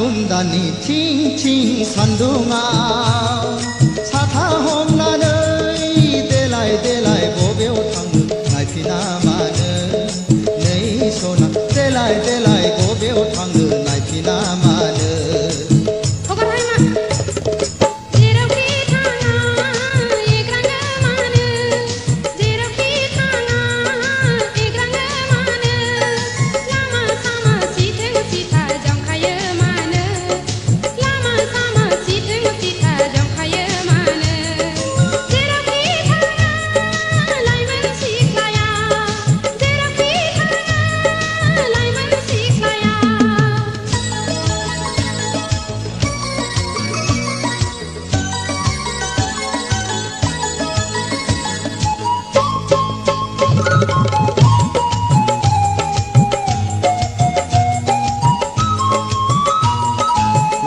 फागुनदाननि थिं थिं सान्दुङाव साथा हमनानै देलाय देलाय बबेयाव थाङो नायफिना मानो नै सना देलाय देलाय बबेयाव थाङो नायफिना मानो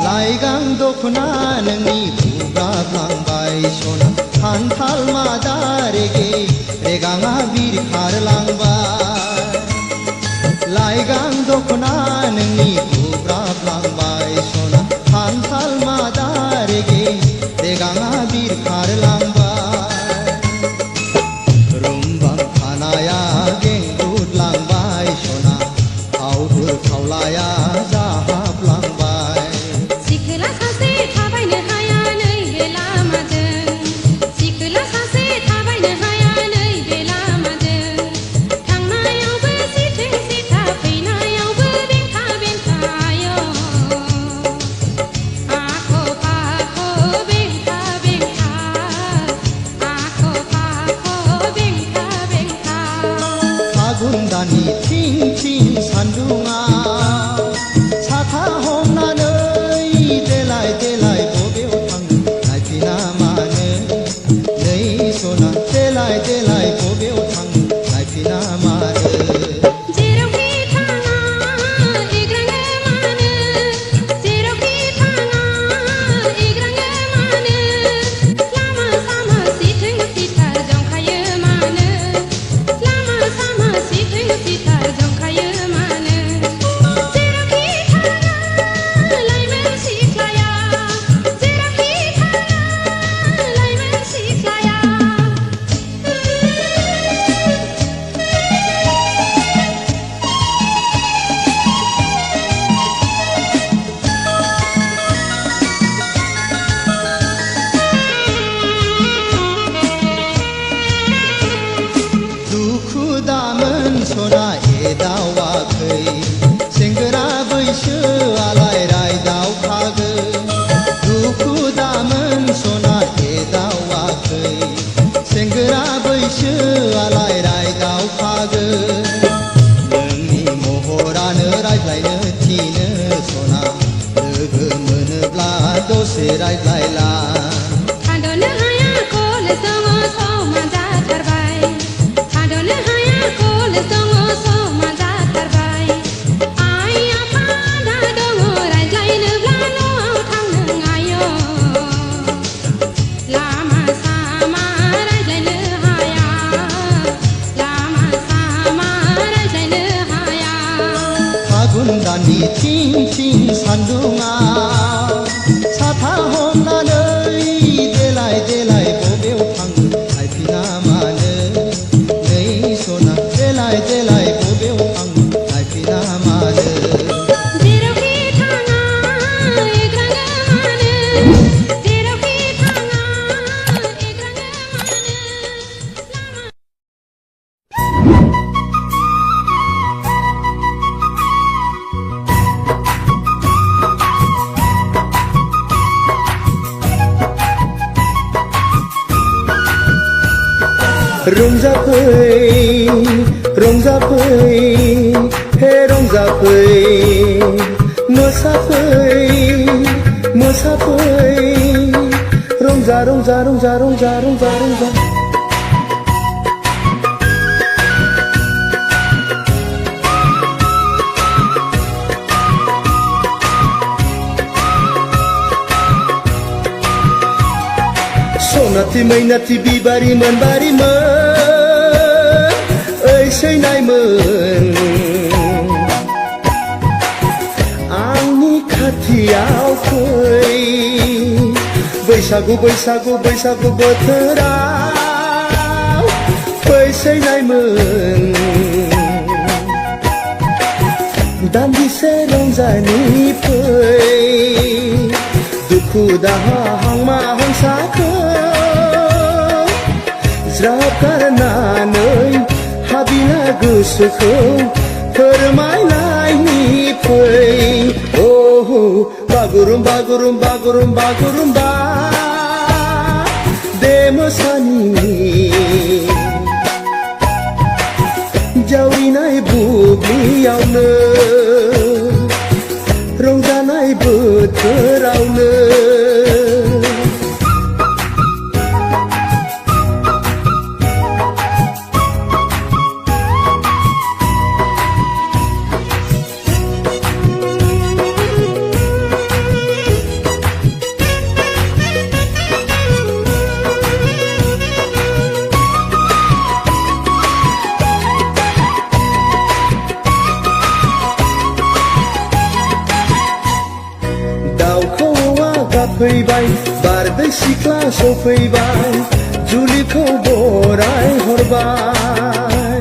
लाइगां दखना नोंनि बुगाबलांबाय सना खान्थाल मादा रेगे रेगाङा बिरखारलांबाय लाइगां दखना नोंनि बुगाबलांबाय सना खान्थाल मादा रेगे रेगाङा बिरखारलांबाय रुमबां खानाया गेंगुदलांबाय सना आवदुर खावलाया फागुनदाननि थिं थिं सान्दुङाव साथा हमनानै देलाय देलाय बबेयाव थाङो नायफिना मानो नै सना देलाय देलाय बबेयाव थाङो नायफिना मानो सना एदावाखै सेंग्रा बैसोआलाय रायदावखागोन दुखु दामोन सना एदावाखै सेंग्रा बैसोआलाय रायदावखागोन नोंनि महरानो रायज्लायनो थिनो सना लोगो मोनोब्ला दसे रायज्लायला फागुनदाननि थिं थिं सान्दुङाव साथा हमनानै देलाय देलाय बबेयाव थाङो नायफिना मानो नै सना देलाय देलाय बबेयाव थाङो नायफिना मानो रंजाफै हे रंजाफै मोसाफै रंजा रंजा रंजा रंजा रंजा रंजा सनाथि मैनाथि बिबारिमोन बारिमोन ओइसैनायमोन आंनि खाथि खाथियाव फै बैसागु बैसागु बैसागु बोथोराव फैसैनायमोन दान्दिसे रंजानि फै दुखु दाहा हांमा हांसाखौ ज्राब गारनानै हाबिला गोसोखौ फोरमायलायनि फै बागुरुम बागुरुम बागुरुम बागुरुम्बा दे मोसानि जावरिनाय बुब्लियावनो रंजानाय बोथोरावनो फैबाय बारदै सिख्ला सफैबाय जुलिखौ बराय हरबाय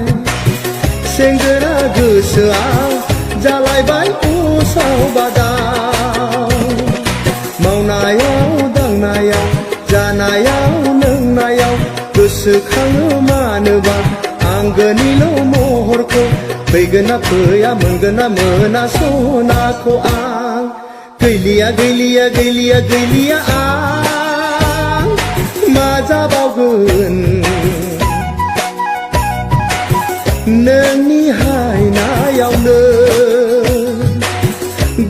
सेंग्रा गोसोआव जालायबाय उसाव बादाव मावनायाव दांनायाव जानायाव लोंनायाव गोसोखाङो मानोबा आंगोनिल' महरखौ फैगोना फैया मोनगोना मोना सनाखौ आं गैलिया गैलिया गैलिया गैलिया आं मा जाबावगोन नोंनि हायनायावनो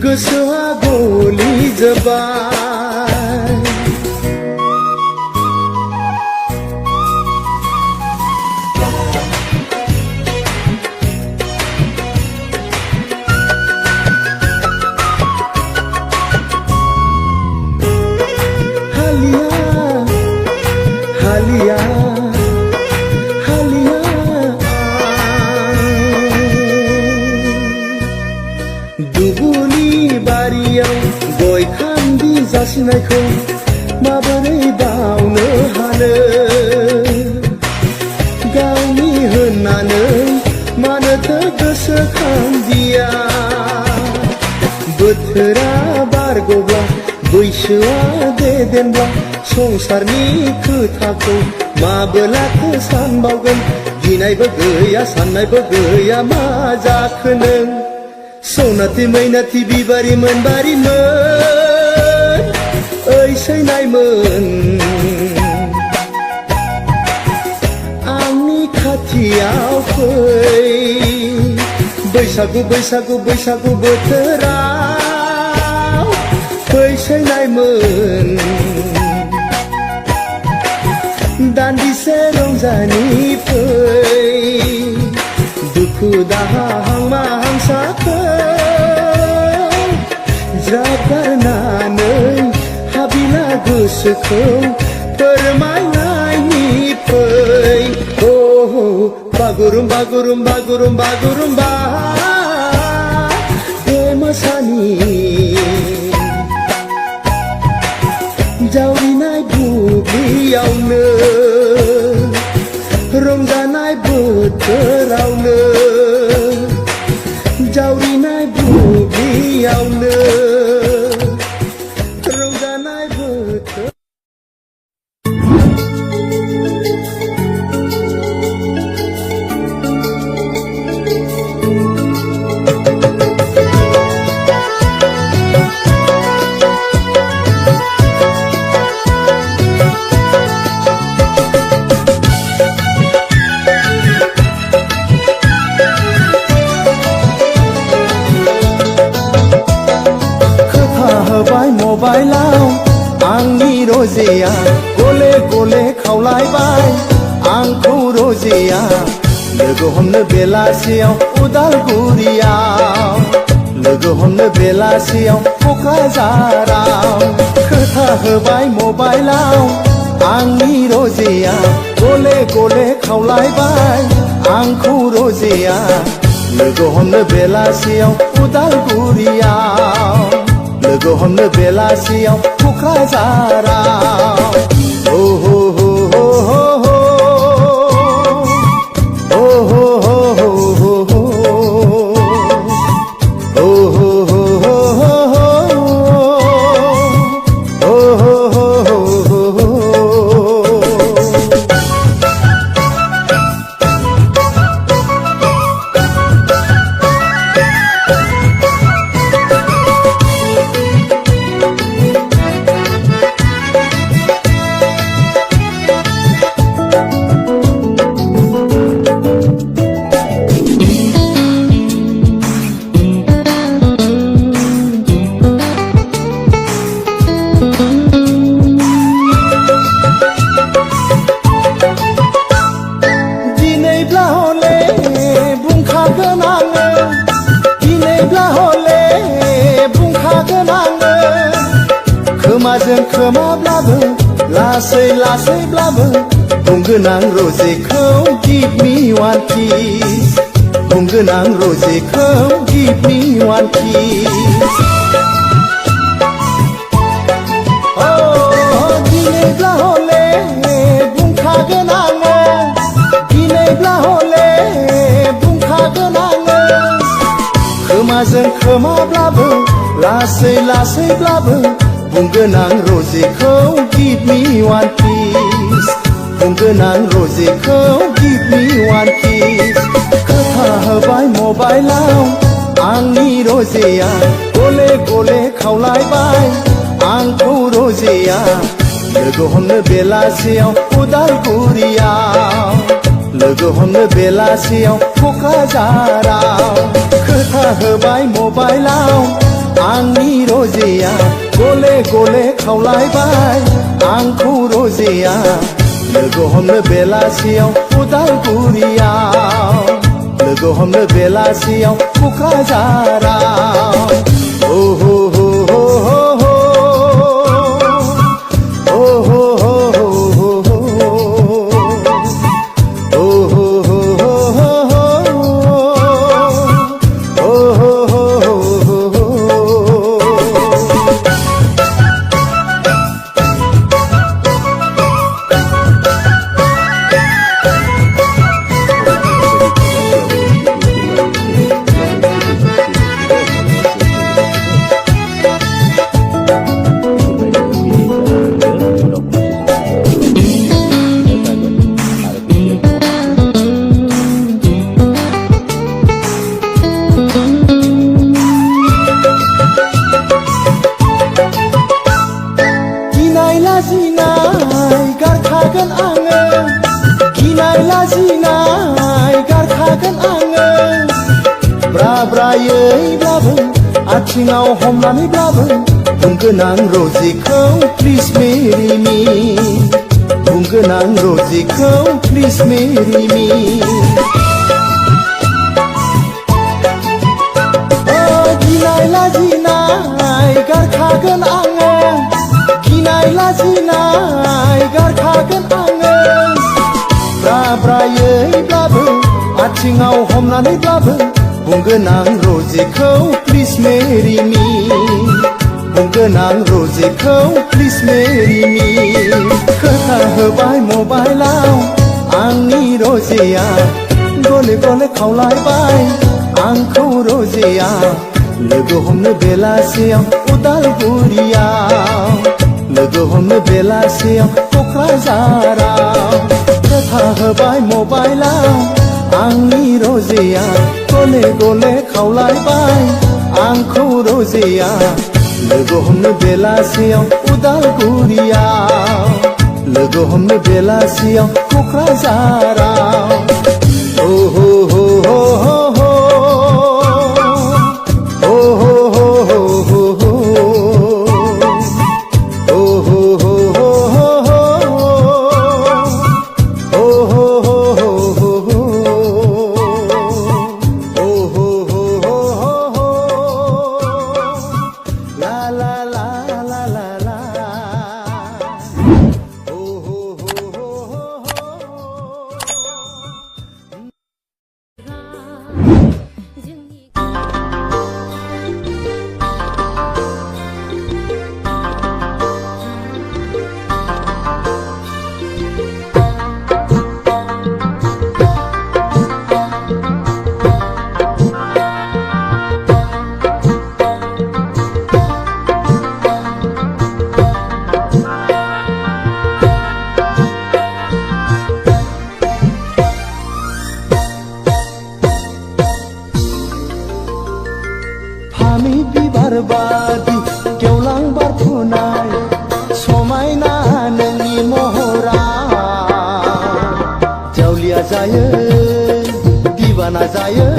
गोसोआ गलिजोब्बाय दुबुनि बारियाव गय खान्दि जासिनायखौ माबोरै बावनो हानो गावनि होननानै मानोथो गोसोखांदिया बोथोरा बारग'ब्ला बैसोआ देदेनब्ला संसारनि खोथाखौ माबोलाथो सानबावगोन गिनायबो गैया साननायबो गैया मा जाखो नों सनाथि मैनाथि बिबारिमोन बारिमोन ओइ सैनायमोन आंनि खाथियाव फै बैसागु बैसागु बैसागु बोथोराव फैसैनायमोन दान्दिसे रंजानि फै दुखु दाहा हांमा हांसाखौ ज्राब गारनानै हाबिला गोसोखौ फोरमायनायनि फै बागुरुम बागुरुम बागुरुम बागुरुम्बा दे मोसानि जावरिनाय बुब्लियावनो रंजानाय बोथोरावनो जावरिनाय बुब्लियावनो रंजानाय बोथोर मबाइलाव आंनि रजेया गले गले खावलायबाय आंखौ रजेया लोगो हमनो बेलासियाव उदालगुरियाव लोगो हमनो बेलासियाव क'क्राझाराव खोथा होबाय मबाइलाव आंनि रजेया गले गले खावलायबाय आंखौ रजेया लोगो हमनो बेलासियाव उदालगुरियाव लोगो हमनो बेलासियाव क'क्राझाराव हो हो हो हो हो हो हो हो हो हो हो खोमाजों खोमाब्लाबो लासै लासैब्लाबो बुंगोन आं रजेखौ गिभ मी वान किस बुंगोन आं रजेखौ गिभ मी वान किस दिनैब्ला हले बुंखागोन आङो दिनैब्ला हले बुंखागोन आङो खोमाजों खोमाब्लाबो लासै लासैब्लाबो बुंगोन आं रजेखौ गिभ मी वान किस बुंगोन आं रजेखौ गिभ मी वान किस खोथा होबाय मबाइलाव आंनि रजेया गले गले खावलायबाय आंखौ रजेया लोगो हमनो बेलासियाव उदालगुरियाव लोगो हमनो बेलासियाव क'क्राझाराव खोथा होबाय मबाइलाव आंनि रजेया गले गले खावलायबाय आंखौ रजेया लोगो हमनो बेलासियाव उदालगुरियाव लोगो हमनो बेलासियाव क'क्राझाराव हो हो हो हो हो हो हो हो हो ब्राब्रायैब्लाबो आथिङाव हमनानैब्लाबो बुंगोन आं रजेखौ प्लिज मेरि मी बुंगोन आं रजेखौ प्लिज मेरि मी गिनाय लाजिनाय गारखागोन आङो गिनाय लाजिनाय गारखागोन आङो ब्राब्रायैब्लाबो आथिङाव हमनानैब्लाबो बुंगोन आं रजेखौ प्लिज मेरि मी बुंगोन आं रजेखौ प्लिज मेरि मी खोथा होबाय मबाइलाव आंनि रजेया गले गले खावलायबाय आंखौ रजेया लोगो हमनो बेलासियाव उदालगुरियाव लोगो हमनो बेलासियाव क'क्राझाराव खोथा होबाय मबाइलाव आंनि रजेया गले गले खावलायबाय आंखौ रजेया लोगो हमनो बेलासियाव उदालगुरियाव लोगो हमनो बेलासियाव क'क्राझाराव हो हो हो हो हो हो हो हो हो हो फामि बिबार बादि गेवलां बारफुनाय समायना नोंनि महरा जावलिया जायो दिवाना जायो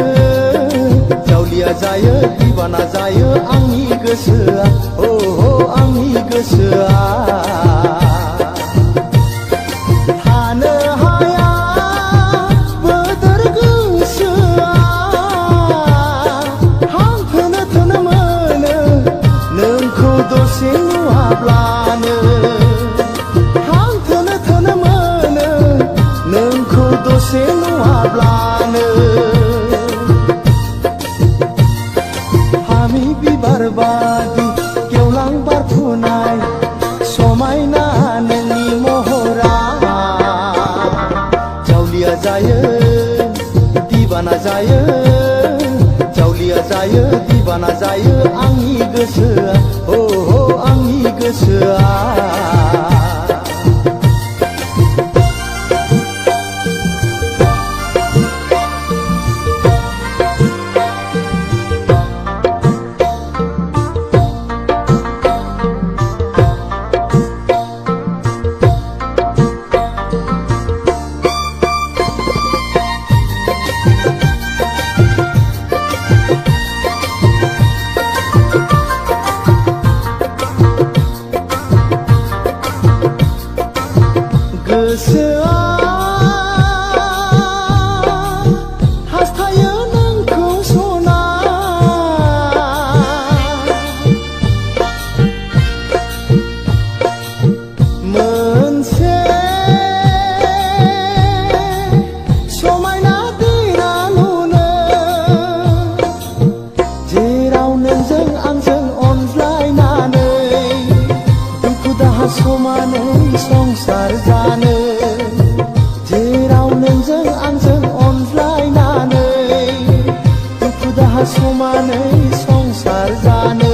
जावलिया जायो दिवाना जायो आंनि गोसोआ हो आंनि गोसोआ थानो हाया बोदोर गोसोआ हां थोनो थोनो मोनो नोंखौ दसे नुहाब्लानो हां थोनो थोनो मोनो नोंखौ दसे नुहाब्लानो फामि बिबार बादि गेवलां बारफुनाय समायना नोंनि महरा जावलिया जायो दिवाना जायो जावलिया जायो दिवाना जायो आंनि गोसोआ हो आंनि गोसोआ गोसोआ हास्थायो नोंखौ सना मोनसे समायना देरा नुनो जेराव नोंजों आंजों अनज्लायनानै दुखु दाहा समानै संसार जानो जेराव नोंजों आंजों अनज्लायनानै दुखु दाहा समानै संसार जानो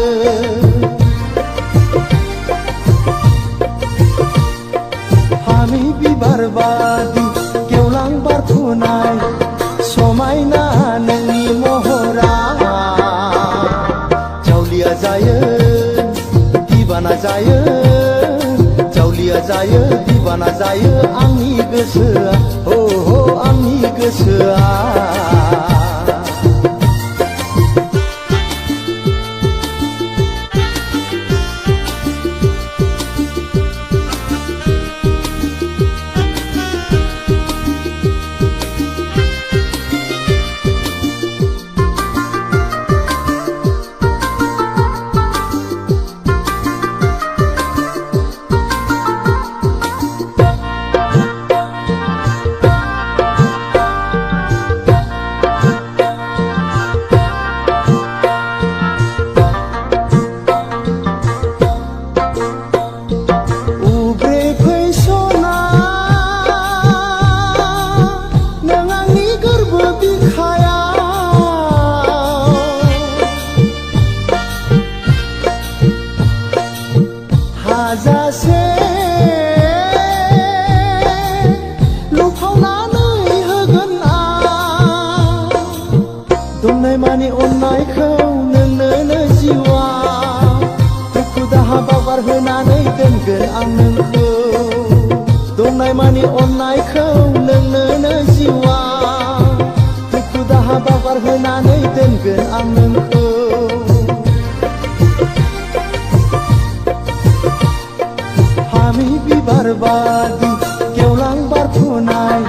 फामि बिबार बादि गेवलां बारफुनाय समायना नोंनि महरा जावलिया जायो दिवाना जायो जावलिया जायो दिवाना जायो आंनि गोसोआ हो आंनि गोसोआ हाजासे लुफावनानै होगोन आं दंनाय मानि अननायखौ नोंनो जिउआ दुखु दाहा बावगार होनानै दोनगोन आं नोंखौ दंनाय मानि अननायखौ नोंनो जिउआ दुखु दाहा बावगार होनानै दोनगोन आं नोंखौ फामि बिबार बादि गेवलां बारफुनाय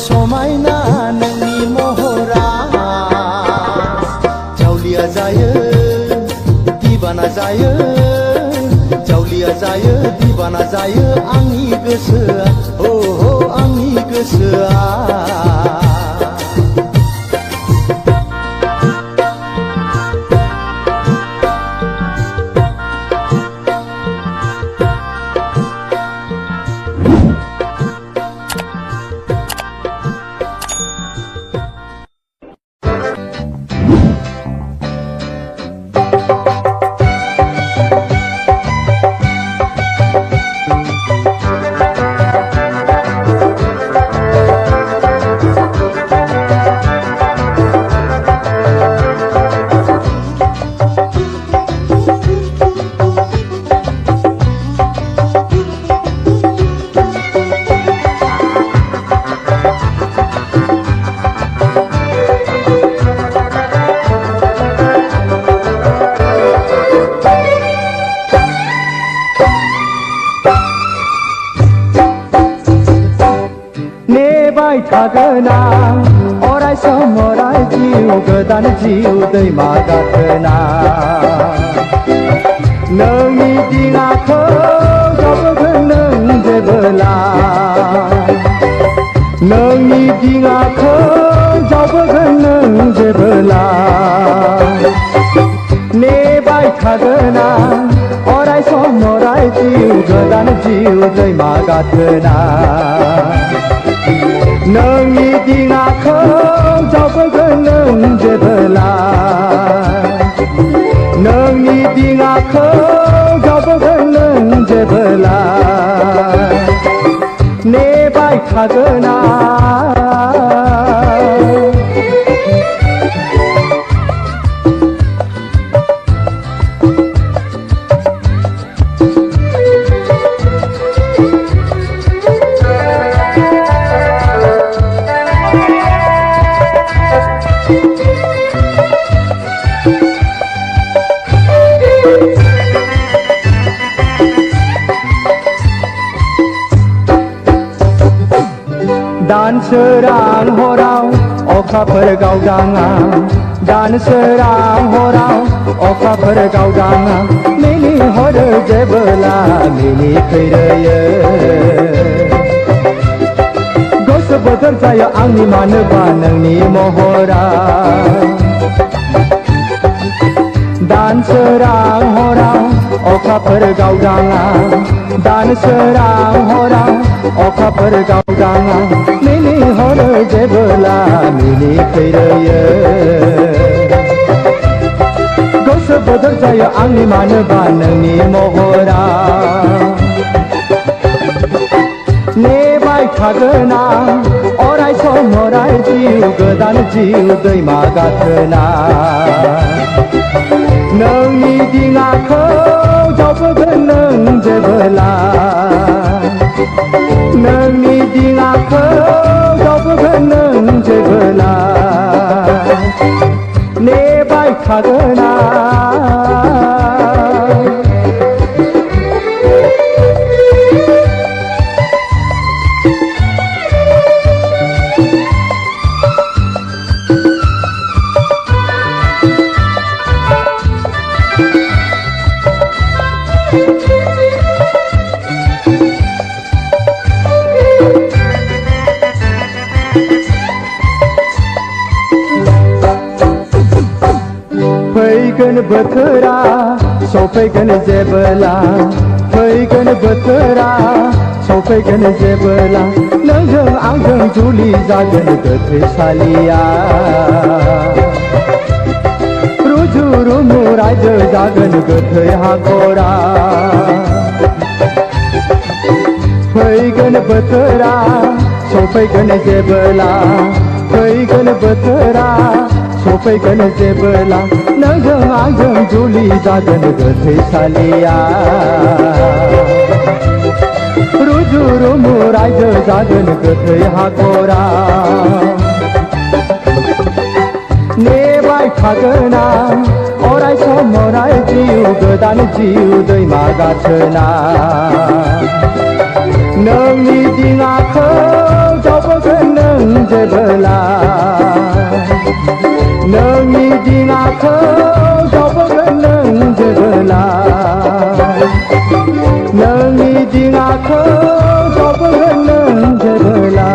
समायना नोंनि महरा जावलिया जायो दिवाना जायो जावलिया जायो दिवाना जायो आंनि गोसोआ हो आंनि गोसोआ थागोन आं अराय सम अराय जिउ गोदान जिउ दैमा गाथोना नोंनि दिङाखौ जावबोगोन नों जेबोला नोंनि दिङाखौ जावबोगोन नों जेबोला नेबाय थागोन आं अराय सम अराय जिउ गोदान जिउ दैमा गाथोना नोंनि दिङाखौ जावबोगोन नों जेबोला नोंनि दिङाखौ जावबोगोन नों जेबोला नेबाय थागोन आं दान सोरां हराव अखाफोर गावदाङा दान सोरां हराव अखाफोर गावदाङा मिनिहरो जेबोला मिनिफैरोयो गोसो बोथोर जायो आंनि मानोबा नोंनि महरा दान सोरां हराव अखाफोर गावदाङा दान सोरां हराव अखाफोर गावदाङा मिनिहरो जेबोला मिनिफैरोयो गोसो बोथोर जायो आंनि मानोबा नोंनि महरा नेबाय थागोन आं अराय सम अराय जिउ गोदान जिउ दैमा गाथोना नोंनि दिङाखौ जावबोगोन नों जेबोला नोंनि दिङाखौ जावबोगोन नों जेबोला नेबाय थागोन आं फैगोन बोथोरा सफैगोन जेबोला फैगोन बोथोरा सफैगोन जेबोला नोंजों आंजों जुलि जागोन गोथैसालिया रुजु रुमु रायजो जागोन गोथै हाखरा फैगोन बोथोरा सफैगोन जेबोला फैगोन बोथोरा सफैगोन जेबोला नोंजों आंजों जुलि जागोन गोथैसालिया रुजु रुमु रायजो जागोन गोथै हाखरा नेबाय थागोन आं अराय सम अराय जिउ गोदान जिउ दैमा गाथोना नोंनि दिङाखौ जावबोगोन नों जेबोला नोंनि दिङाखौ जावबोगोन नों जेबोला नोंनि दिङाखौ जावबोगोन नों जेबोला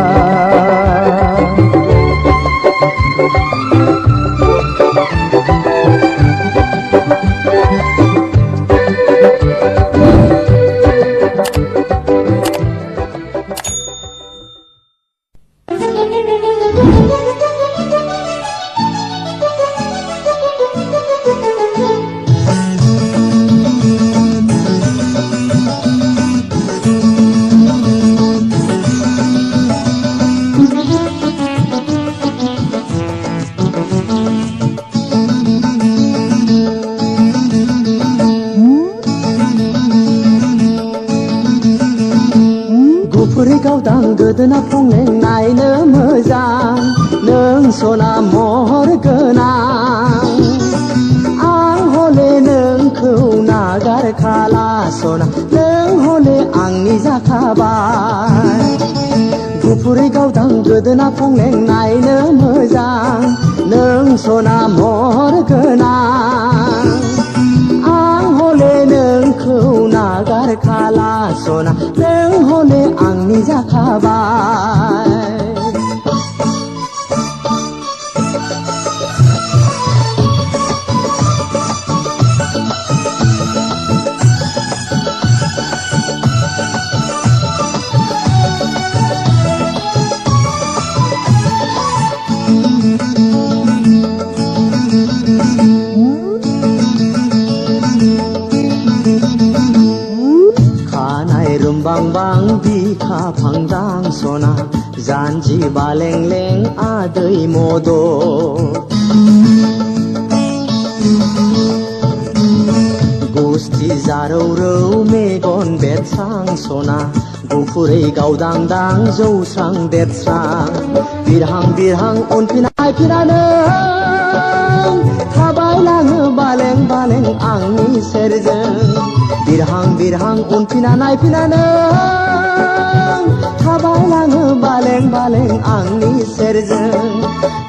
गावदां गोदोना फंलें नायनो मोजां नों सना महर गोनां आं हले नोंखौ नागारखाला सना नों हले आंनि जाखाबाय गुफुरै गावदां गोदोना फंलें नायनो मोजां नों सना महर गोनां आं हले नोंखौ नागारखाला सना नों हले आंनि जाखाबाय Bang bika pangdang sona janji baleng leng adai modo Gusti zarau rau megon betsang sona Gufurai gaudang dang jaustrang betsang Birhang birhang unpinai piraneng Tabai lango baleng baleng angni serjeng Birhang birhang unpina naipina neng Tabai lango baleng baleng angni serjeng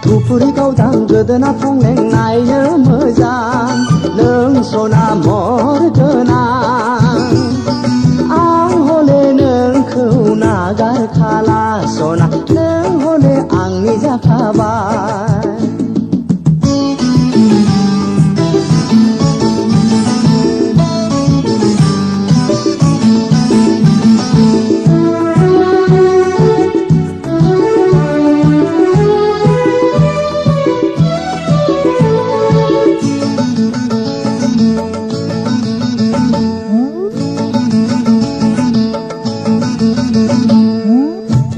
Gufuri gaudang गोदोना फंलें नायनो मोजां नों सना महर गोनां आं हले नोंखौ नागारखाला सना नों हले आंनि जाखाबाय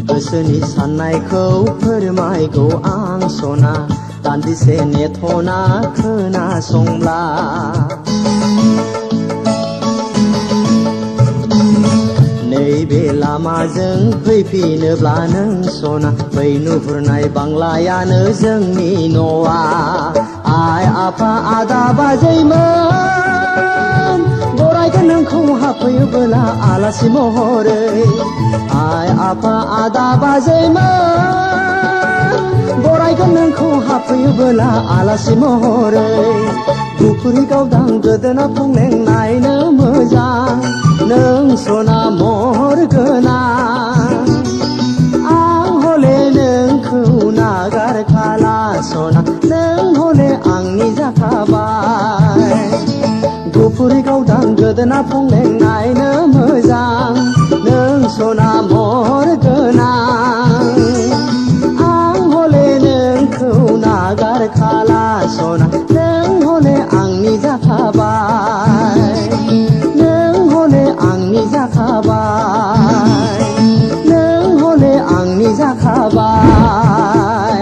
गोसोनि साननायखौ फोरमायगौ आं सना दान्दिसे नेथ'ना खोनासंब्ला नैबे लामाजों फैफिनोब्ला नों सना बै नुहुरनाय बांलायानो जोंनि न'आ आइ आफा आदा बाजैमोन बरायगोन नोंखौ हाबफैयोबोला आलासि महरै आइ आफा आदा बाजैमोन बरायगोन नोंखौ हाबफैयोबोला आलासि महरै गुफुरि गावदां गोदोना फंलें नायनो मोजां नों सना महर गोनां आं हले नोंखौ नागारखाला सना नों हले आंनि जाखाबाय गुफुरि गावदां गोदोना फंलें नायनो मोजां नों सना महर गोनां आं हले नोंखौ नागारखाला सना नों हले आंनि जाखाबाय नों हले आंनि जाखाबाय नों हले आंनि जाखाबाय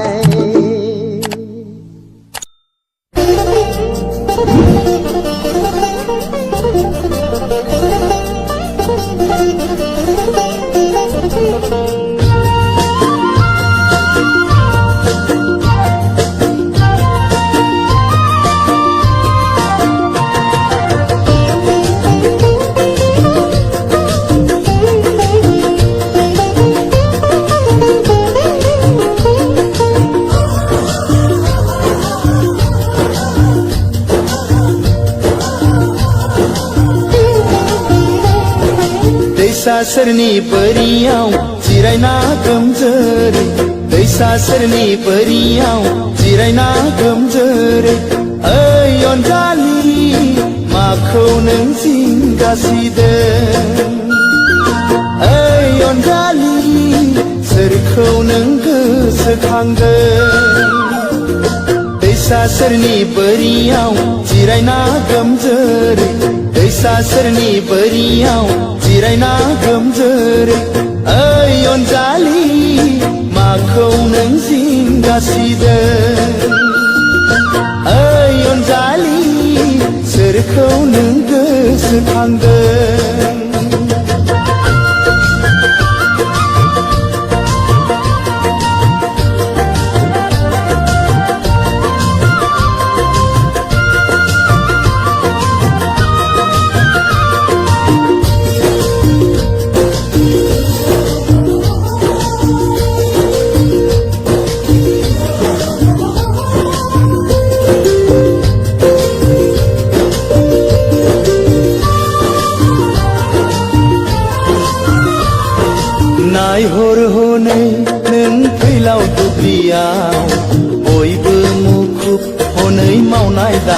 दैसा सेरनि बोरियाव जिरायना गोमजोरै दैसा सेरनि बोरियाव जिरायना गोमजोरै ओइ अनजालि माखौ नों जिंगासिदों ओइ अनजालि सोरखौ नों गोसोखांदों दैसा सेरनि बोरियाव जिरायना गोमजोरै दैसा सेरनि बोरियाव जिरायना गोमजोरै ओइ अनजालि माखौ नों जिंगासिदों ओइ अनजालि सोरखौ नों गोसोखांदों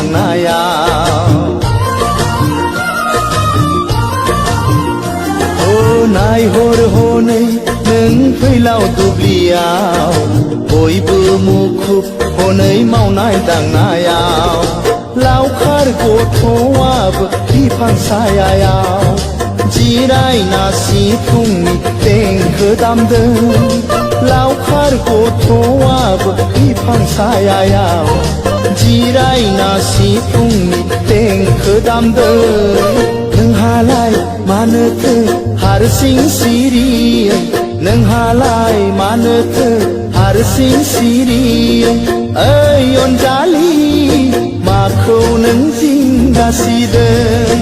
दांनायाव नायहर हनै नों फैलाव दुब्लियाव बयबो मुखुब हनै मावनाय दांनायाव लावखार गथ'आबो बिफां सायायाव जिरायना सिफुंनि देंखो दामदों लावखार गथ'आबो बिफां सायायाव जिरायना सिफुंनि देंखो दामदों नोंहालाय मानोथो हारसिं सिरियै नोंहालाय मानोथो हारसिं सिरियै ओइ अनजालि माखौ नों जिंगासिदों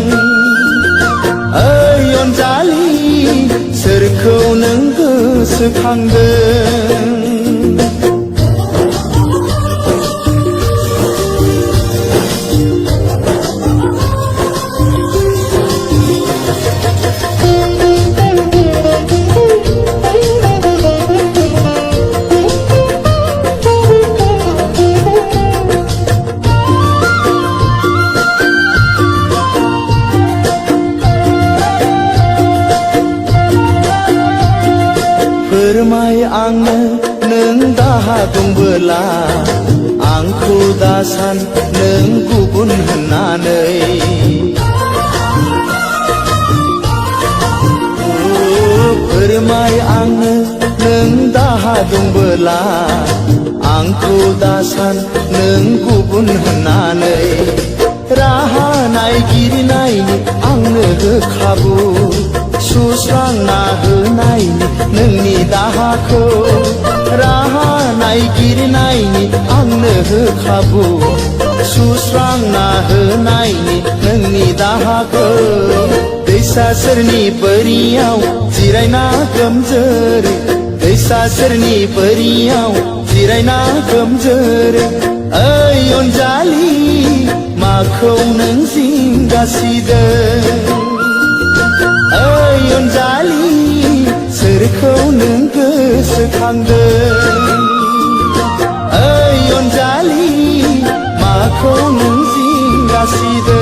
ओइ अनजालि सोरखौ नों गोसोखांदों फोरमाय आंनो नों दाहा दंबोला आंखौ दासान नों गुबुन होननानै फोरमाय आंनो नों दाहा दंबोला आंखौ दासान नों गुबुन होननानै राहा नायगिरनायनि आंनो हो खाबु सुस्रांना होनायनि नोंनि दाहाखौ राहा नायगिरनायनि आंनो हो खाबु सुस्रांना होनायनि नोंनि दाहाखौ दैसा सेरनि बोरियाव जिरायना गोमजोरै दैसा सेरनि बोरियाव जिरायना गोमजोरै ओइ अनजालि माखौ नों जिंगासिदों ओइ अनजालि सोरखौ नों गोसोखांदों ओइ अनजालि माखौ नों जिंगासिदों